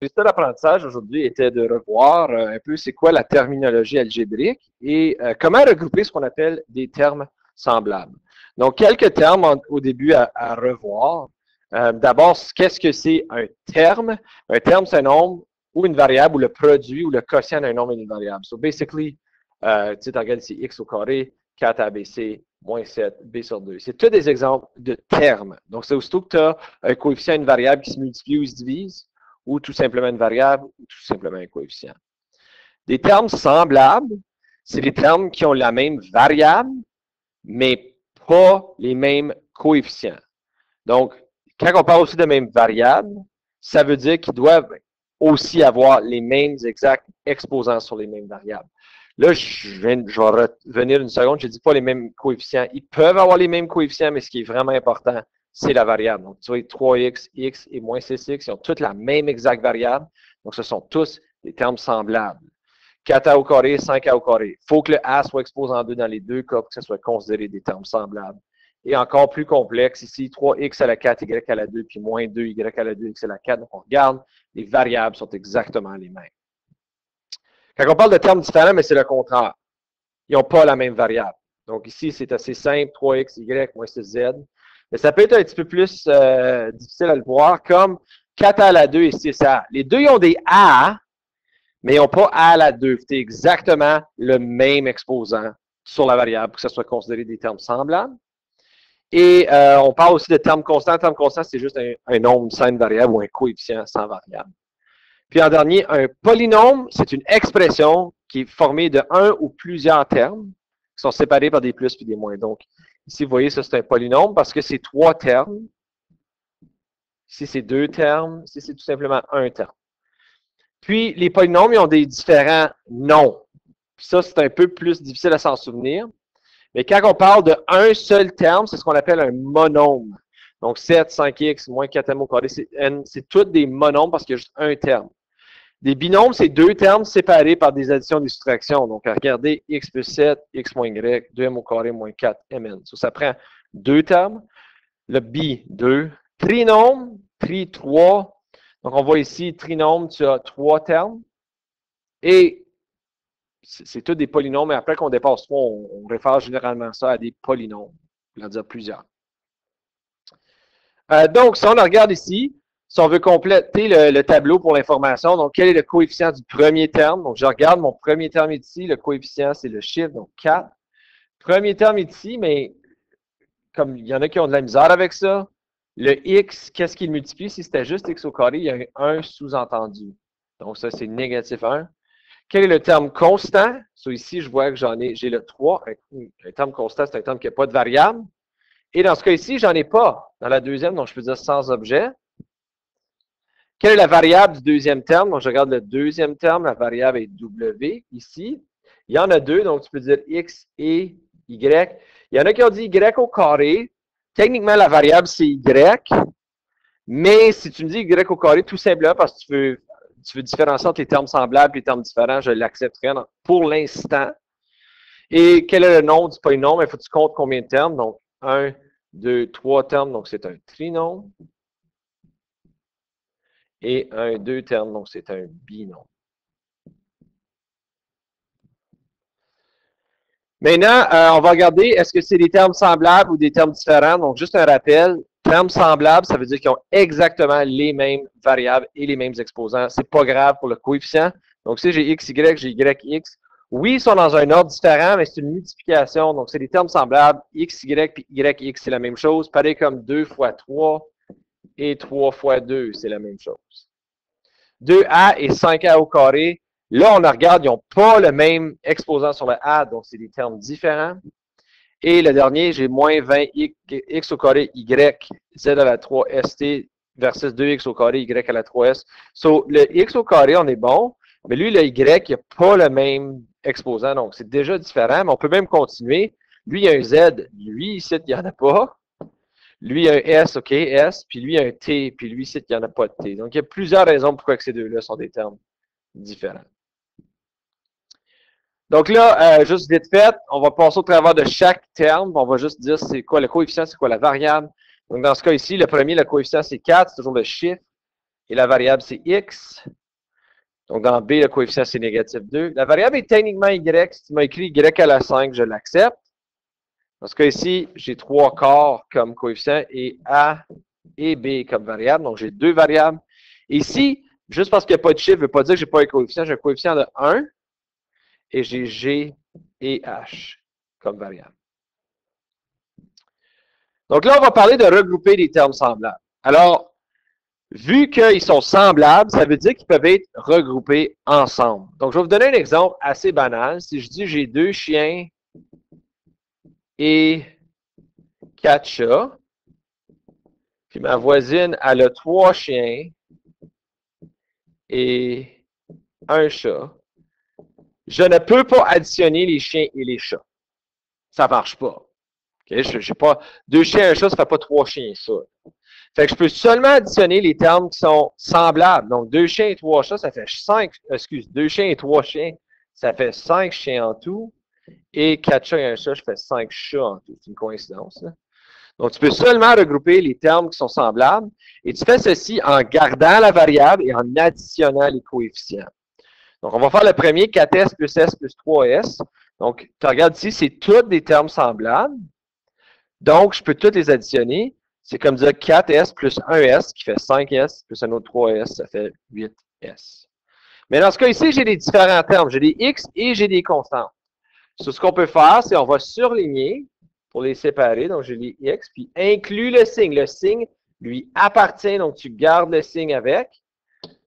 résultat d'apprentissage aujourd'hui était de revoir un peu c'est quoi la terminologie algébrique et comment regrouper ce qu'on appelle des termes semblables. Donc, quelques termes au début à revoir. D'abord, qu'est-ce que c'est un terme? Un terme, c'est un nombre ou une variable ou le produit ou le quotient d'un nombre et d'une variable. So, basically, tu sais, tu regardes ici x au carré, 4abc, moins 7, b sur 2. C'est tous des exemples de termes. Donc, c'est aussitôt que tu as un coefficient, une variable qui se multiplie ou se divise, ou tout simplement une variable, ou tout simplement un coefficient. Des termes semblables, c'est des termes qui ont la même variable, mais pas les mêmes coefficients. Donc, quand on parle aussi de même variable, ça veut dire qu'ils doivent aussi avoir les mêmes exacts exposants sur les mêmes variables. Là, je vais revenir une seconde, je ne dis pas les mêmes coefficients. Ils peuvent avoir les mêmes coefficients, mais ce qui est vraiment important, c'est la variable. Donc, tu vois, 3x, x et moins 6x, ils ont toutes la même exacte variable. Donc, ce sont tous des termes semblables. 4a au carré, 5a au carré. Il faut que le a soit exposé en 2 dans les deux cas pour que ce soit considéré des termes semblables. Et encore plus complexe, ici, 3x à la 4, y à la 2, puis moins 2y à la 2, x à la 4. Donc, on regarde, les variables sont exactement les mêmes. Quand on parle de termes différents, mais c'est le contraire. Ils n'ont pas la même variable. Donc, ici, c'est assez simple, 3xy moins 6z. Mais ça peut être un petit peu plus difficile à le voir, comme 4a à la 2 et 6a. Les deux, ils ont des a, mais ils n'ont pas a à la 2. C'est exactement le même exposant sur la variable pour que ça soit considéré des termes semblables. Et on parle aussi de termes constants. Terme constant, c'est juste un nombre sans une variable ou un coefficient sans variable. Puis en dernier, un polynôme, c'est une expression qui est formée de un ou plusieurs termes qui sont séparés par des plus puis des moins. Donc, ici, vous voyez, ça, c'est un polynôme parce que c'est 3 termes. Ici, c'est 2 termes. Ici, c'est tout simplement un terme. Puis, les polynômes, ils ont des différents noms. Ça, c'est un peu plus difficile à s'en souvenir. Mais quand on parle d'un seul terme, c'est ce qu'on appelle un monôme. Donc, 7, 5x, moins 4m au carré, c'est tous des monômes parce qu'il y a juste un terme. Des binômes, c'est 2 termes séparés par des additions et des soustractions. Donc, regardez x plus 7, x moins y, 2m au carré moins 4mn. Ça prend 2 termes. Le bi, 2. Trinôme, tri, 3. Donc, on voit ici, trinôme, tu as 3 termes. Et c'est tous des polynômes, mais après qu'on dépasse 3, on réfère généralement ça à des polynômes. On va dire plusieurs. Donc, si on regarde ici, si on veut compléter le tableau pour l'information, donc quel est le coefficient du premier terme? Donc, je regarde, mon premier terme est ici, le coefficient, c'est le chiffre, donc 4. Premier terme est ici, mais comme il y en a qui ont de la misère avec ça, le x, qu'est-ce qu'il multiplie? Si c'était juste x au carré, il y a un sous-entendu. Donc, ça, c'est négatif 1. Quel est le terme constant? So, ici, je vois que j'ai le 3. Un terme constant, c'est un terme qui n'a pas de variable. Et dans ce cas ici, j'en ai pas. Dans la deuxième, donc je peux dire sans objet. Quelle est la variable du deuxième terme? Donc, je regarde le deuxième terme, la variable est W ici. Il y en a 2, donc tu peux dire X et Y. Il y en a qui ont dit Y au carré. Techniquement, la variable, c'est Y. Mais si tu me dis Y au carré, tout simplement parce que tu veux différencier entre les termes semblables et les termes différents, je l'accepterai pour l'instant. Et quel est le nom du polynôme? Il faut que tu comptes combien de termes. Donc, 1, 2, 3 termes, donc c'est un trinôme. Et 1, 2 termes, donc c'est un binôme. Maintenant, on va regarder, est-ce que c'est des termes semblables ou des termes différents? Donc, juste un rappel, termes semblables, ça veut dire qu'ils ont exactement les mêmes variables et les mêmes exposants. C'est pas grave pour le coefficient. Donc, si j'ai x, y, j'ai y, x. Oui, ils sont dans un ordre différent, mais c'est une multiplication. Donc, c'est des termes semblables. X, y, puis y, x, c'est la même chose. Pareil comme 2 fois 3 et 3 fois 2, c'est la même chose. 2a et 5a au carré. Là, on regarde, ils n'ont pas le même exposant sur le a, donc c'est des termes différents. Et le dernier, j'ai moins 20 x au carré y, z à la 3 st versus 2x au carré y à la 3s. So, le x au carré, on est bon, mais lui, le y, il n'a pas le même exposant, donc c'est déjà différent, mais on peut même continuer. Lui, il y a un z, lui, ici, il n'y en a pas. Lui, il y a un S, OK, S, puis lui, il y a un T, puis lui, ici, il n'y en a pas de T. Donc, il y a plusieurs raisons pourquoi ces deux-là sont des termes différents. Donc là, juste vite fait, on va passer au travers de chaque terme. On va juste dire c'est quoi le coefficient, c'est quoi la variable. Donc, dans ce cas ici, le premier, le coefficient, c'est 4, c'est toujours le chiffre. Et la variable, c'est x. Donc, dans B, le coefficient, c'est négatif 2. La variable est techniquement y. Si tu m'as écrit y à la 5, je l'accepte. Dans ce cas ici, j'ai 3 quarts comme coefficient et A et B comme variable. Donc, j'ai 2 variables. Ici, juste parce qu'il n'y a pas de chiffre, ne veut pas dire que je n'ai pas un coefficient. J'ai un coefficient de 1 et j'ai G et H comme variable. Donc là, on va parler de regrouper des termes semblables. Alors, vu qu'ils sont semblables, ça veut dire qu'ils peuvent être regroupés ensemble. Donc, je vais vous donner un exemple assez banal. Si je dis j'ai 2 chiens et 4 chats, puis ma voisine, elle a 3 chiens et 1 chat, je ne peux pas additionner les chiens et les chats. Ça ne marche pas. Okay? Je n'ai pas 2 chiens et un chat, ça ne fait pas 3 chiens, ça. Fait que je peux seulement additionner les termes qui sont semblables. Donc, 2 chiens et 3 chats, ça fait 5, 2 chiens et 3 chiens, ça fait 5 chiens en tout. Et 4 chats et un chat, je fais 5 chats en tout. C'est une coïncidence, là. Donc, tu peux seulement regrouper les termes qui sont semblables. Et tu fais ceci en gardant la variable et en additionnant les coefficients. Donc, on va faire le premier, 4s plus s plus 3s. Donc, tu regardes ici, c'est tous des termes semblables. Donc, je peux tous les additionner. C'est comme dire 4s plus 1s qui fait 5s plus un autre 3s, ça fait 8s. Mais dans ce cas ici, j'ai des différents termes. J'ai des x et j'ai des constantes. So, ce qu'on peut faire, c'est qu'on va surligner pour les séparer. Donc, j'ai les x, puis inclus le signe. Le signe lui appartient, donc tu gardes le signe avec.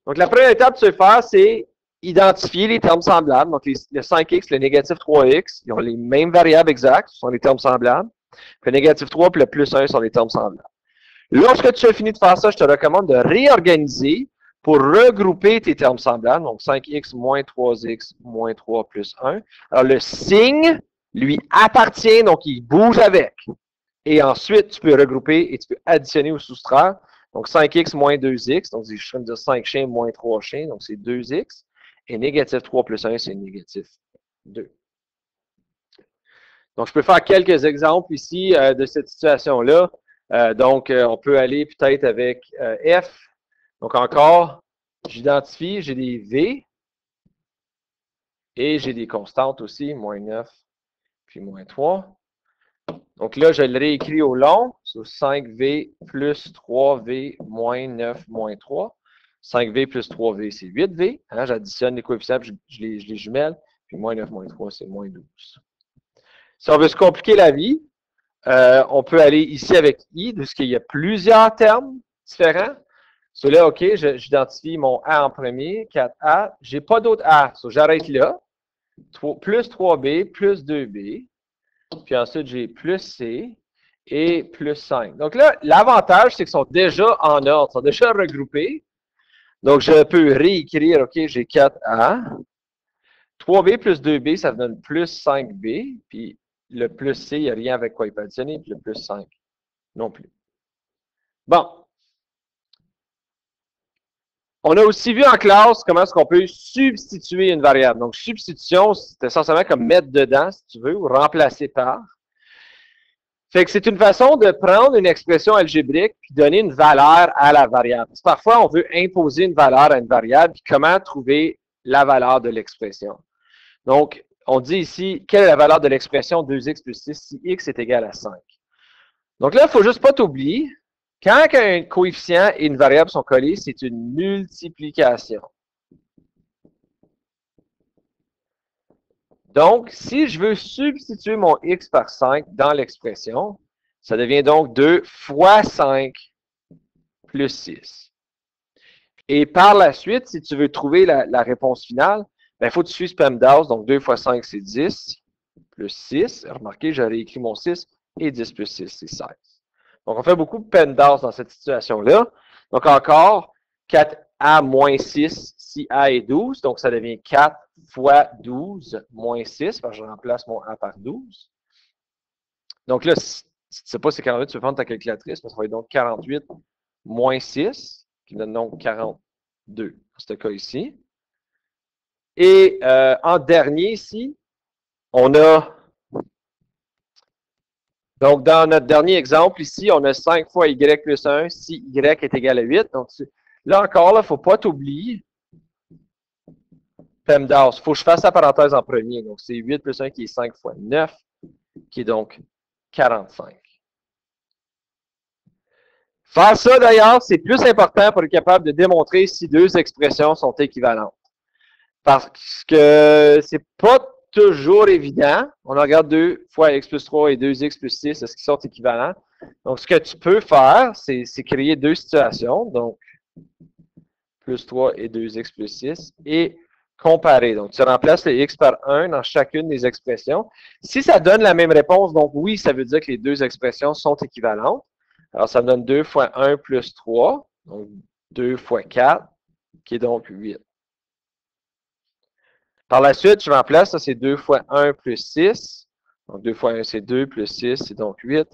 Donc, la première étape que tu veux faire, c'est identifier les termes semblables. Donc, le 5x, le négatif 3x, ils ont les mêmes variables exactes, ce sont des termes semblables. Puis le négatif 3 puis le plus 1 sont des termes semblables. Lorsque tu as fini de faire ça, je te recommande de réorganiser pour regrouper tes termes semblables. Donc, 5x moins 3x moins 3 plus 1. Alors, le signe lui appartient, donc il bouge avec. Et ensuite, tu peux regrouper et tu peux additionner ou soustraire. Donc, 5x moins 2x. Donc, je suis en train de dire 5 chiens moins 3 chiens. Donc, c'est 2x. Et négatif 3 plus 1, c'est négatif 2. Donc, je peux faire quelques exemples ici de cette situation-là. On peut aller peut-être avec F. Donc, encore, j'identifie, j'ai des V et j'ai des constantes aussi, moins 9 puis moins 3. Donc là, je le réécris au long, sur 5V plus 3V moins 9 moins 3. 5V plus 3V, c'est 8V. Hein, j'additionne les coefficients, puis je les jumelle. Puis moins 9 moins 3, c'est moins 12. Si on veut se compliquer la vie, on peut aller ici avec I, puisqu'il y a plusieurs termes différents. Là, OK, j'identifie mon A en premier, 4A. Je n'ai pas d'autre A. J'arrête là. Plus 3B, plus 2B. Puis ensuite, j'ai plus C et plus 5. Donc là, l'avantage, c'est qu'ils sont déjà en ordre, ils sont déjà regroupés. Donc, je peux réécrire, OK, j'ai 4A. 3B plus 2B, ça donne plus 5B. Puis le plus C, il n'y a rien avec quoi il peut additionner. Puis le plus 5, non plus. Bon. On a aussi vu en classe comment est-ce qu'on peut substituer une variable. Donc, substitution, c'est essentiellement comme mettre dedans, si tu veux, ou remplacer par. Fait que c'est une façon de prendre une expression algébrique puis donner une valeur à la variable. Parfois, on veut imposer une valeur à une variable, puis comment trouver la valeur de l'expression. Donc, on dit ici, quelle est la valeur de l'expression 2x plus 6 si x est égal à 5? Donc là, il ne faut juste pas t'oublier, quand un coefficient et une variable sont collés, c'est une multiplication. Donc, si je veux substituer mon x par 5 dans l'expression, ça devient donc 2 fois 5 plus 6. Et par la suite, si tu veux trouver la réponse finale, il faut que tu suives PEMDAS. Donc, 2 fois 5, c'est 10, plus 6. Remarquez, j'aurais écrit mon 6, et 10 plus 6, c'est 16. Donc, on fait beaucoup de PEMDAS dans cette situation-là. Donc, encore, 4A moins 6, si A est 12. Donc, ça devient 4 fois 12 moins 6, parce que je remplace mon A par 12. Donc là, si tu ne sais pas c'est 48, tu peux prendre ta calculatrice, mais ça va être donc 48 moins 6, qui donne donc 42, dans ce cas ici. Et en dernier ici, on a, donc dans notre dernier exemple ici, on a 5 fois y plus 1, si y est égal à 8. Donc Là encore, il ne faut pas t'oublier PEMDAS. Il faut que je fasse la parenthèse en premier. Donc, c'est 8 plus 1 qui est 5 fois 9, qui est donc 45. Faire ça, d'ailleurs, c'est plus important pour être capable de démontrer si deux expressions sont équivalentes. Parce que c'est pas toujours évident. On regarde 2 fois x plus 3 et 2x plus 6, est-ce qu'ils sont équivalents? Donc, ce que tu peux faire, c'est créer deux situations. Donc, plus 3 et 2x plus 6 et comparer. Donc, tu remplaces le x par 1 dans chacune des expressions. Si ça donne la même réponse, donc oui, ça veut dire que les deux expressions sont équivalentes. Alors, ça me donne 2 fois 1 plus 3, donc 2 fois 4, qui est donc 8. Par la suite, je remplace, ça c'est 2 fois 1 plus 6. Donc 2 fois 1, c'est 2, plus 6, c'est donc 8.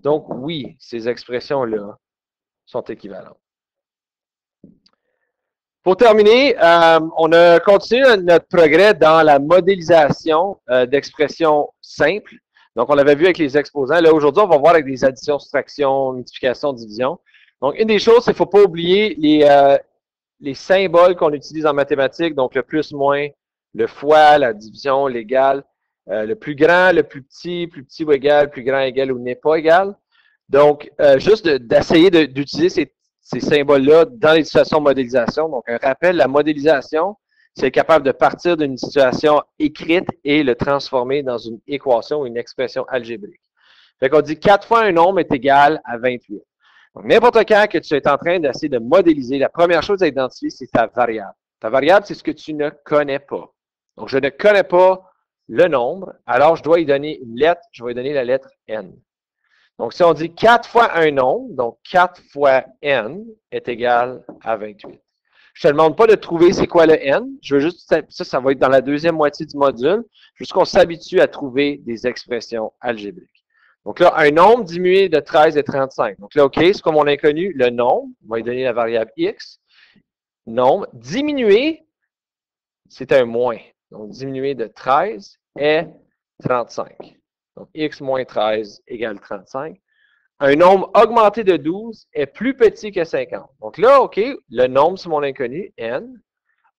Donc oui, ces expressions-là sont équivalentes. Pour terminer, on a continué notre progrès dans la modélisation d'expressions simples. Donc, on l'avait vu avec les exposants. Là, aujourd'hui, on va voir avec des additions, soustractions, multiplications, divisions. Donc, une des choses, c'est qu'il ne faut pas oublier les symboles qu'on utilise en mathématiques. Donc, le plus, moins, le fois, la division, l'égal, le plus grand, le plus petit ou égal, plus grand, égal ou n'est pas égal. Donc, juste d'essayer d'utiliser ces symboles-là dans les situations de modélisation. Donc, un rappel, la modélisation, c'est capable de partir d'une situation écrite et le transformer dans une équation ou une expression algébrique. Fait qu'on dit 4 fois un nombre est égal à 28. Donc, n'importe quand que tu es en train d'essayer de modéliser, la première chose à identifier, c'est ta variable. Ta variable, c'est ce que tu ne connais pas. Donc, je ne connais pas le nombre, alors je dois y donner une lettre, je vais y donner la lettre n. Donc, si on dit 4 fois un nombre, donc 4 fois n est égal à 28. Je ne te demande pas de trouver c'est quoi le n. Je veux juste, ça va être dans la deuxième moitié du module, juste qu'on s'habitue à trouver des expressions algébriques. Donc là, un nombre diminué de 13 et 35. Donc là, OK, c'est comme on a connu le nombre. On va lui donner la variable x. Nombre diminué, c'est un moins. Donc, diminué de 13 est 35. Donc, x moins 13 égale 35. Un nombre augmenté de 12 est plus petit que 50. Donc là, OK, le nombre, c'est mon inconnu, n.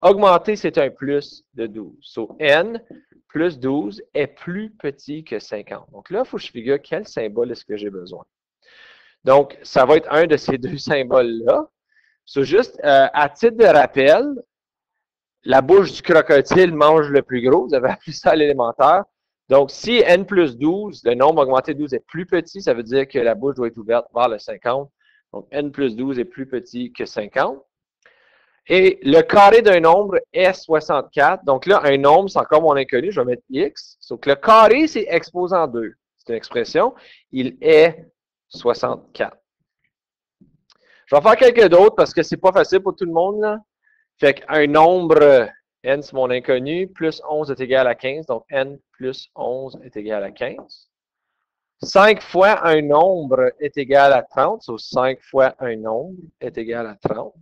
Augmenté, c'est un plus de 12. So, n plus 12 est plus petit que 50. Donc là, il faut que je figure quel symbole est-ce que j'ai besoin. Donc, ça va être un de ces deux symboles-là. So, juste à titre de rappel, la bouche du crocodile mange le plus gros. Vous avez appris ça à l'élémentaire. Donc, si n plus 12, le nombre augmenté de 12 est plus petit, ça veut dire que la bouche doit être ouverte vers le 50. Donc, n plus 12 est plus petit que 50. Et le carré d'un nombre est 64. Donc là, un nombre, c'est encore mon inconnu. Je vais mettre x. Donc, le carré, c'est exposant 2. C'est une expression. Il est 64. Je vais faire quelques d'autres parce que c'est pas facile pour tout le monde, là. Fait qu'un nombre, n c'est mon inconnu, plus 11 est égal à 15, donc n plus 11 est égal à 15. 5 fois un nombre est égal à 30, donc 5 fois un nombre est égal à 30.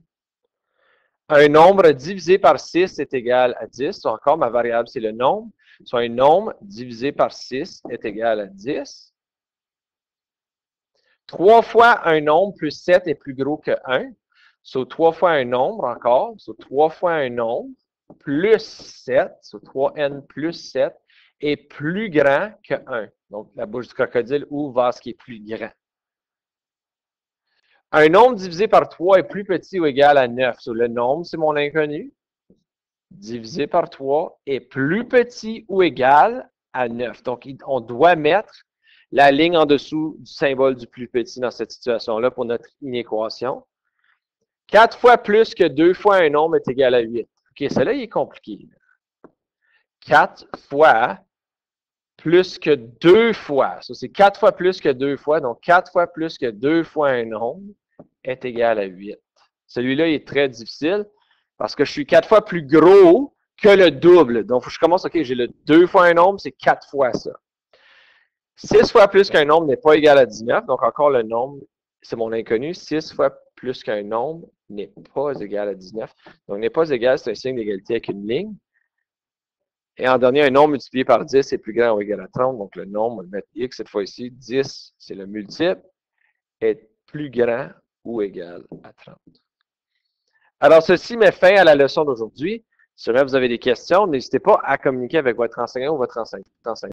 Un nombre divisé par 6 est égal à 10, donc encore ma variable c'est le nombre, soit un nombre divisé par 6 est égal à 10. 3 fois un nombre plus 7 est plus gros que 1. So, 3 fois un nombre encore. So, 3 fois un nombre plus 7. So, 3n plus 7 est plus grand que 1. Donc, la bouche du crocodile ouvre vers ce qui est plus grand. Un nombre divisé par 3 est plus petit ou égal à 9. So, le nombre, c'est mon inconnu. Divisé par 3 est plus petit ou égal à 9. Donc, on doit mettre la ligne en dessous du symbole du plus petit dans cette situation-là pour notre inéquation. 4 fois plus que 2 fois un nombre est égal à 8. OK, celui-là, il est compliqué. 4 fois plus que 2 fois. Ça, c'est 4 fois plus que 2 fois. Donc, 4 fois plus que 2 fois un nombre est égal à 8. Celui-là, il est très difficile parce que je suis 4 fois plus gros que le double. Donc, je commence, OK, j'ai le 2 fois un nombre, c'est 4 fois ça. 6 fois plus qu'un nombre n'est pas égal à 19. Donc, encore le nombre, c'est mon inconnu. 6 fois plus qu'un nombre n'est pas égal à 19. Donc, n'est pas égal, c'est un signe d'égalité avec une ligne. Et en dernier, un nombre multiplié par 10 est plus grand ou égal à 30. Donc, le nombre, on va le mettre x cette fois-ci. 10, c'est le multiple, est plus grand ou égal à 30. Alors, ceci met fin à la leçon d'aujourd'hui. Si jamais vous avez des questions, n'hésitez pas à communiquer avec votre enseignant ou votre enseignante.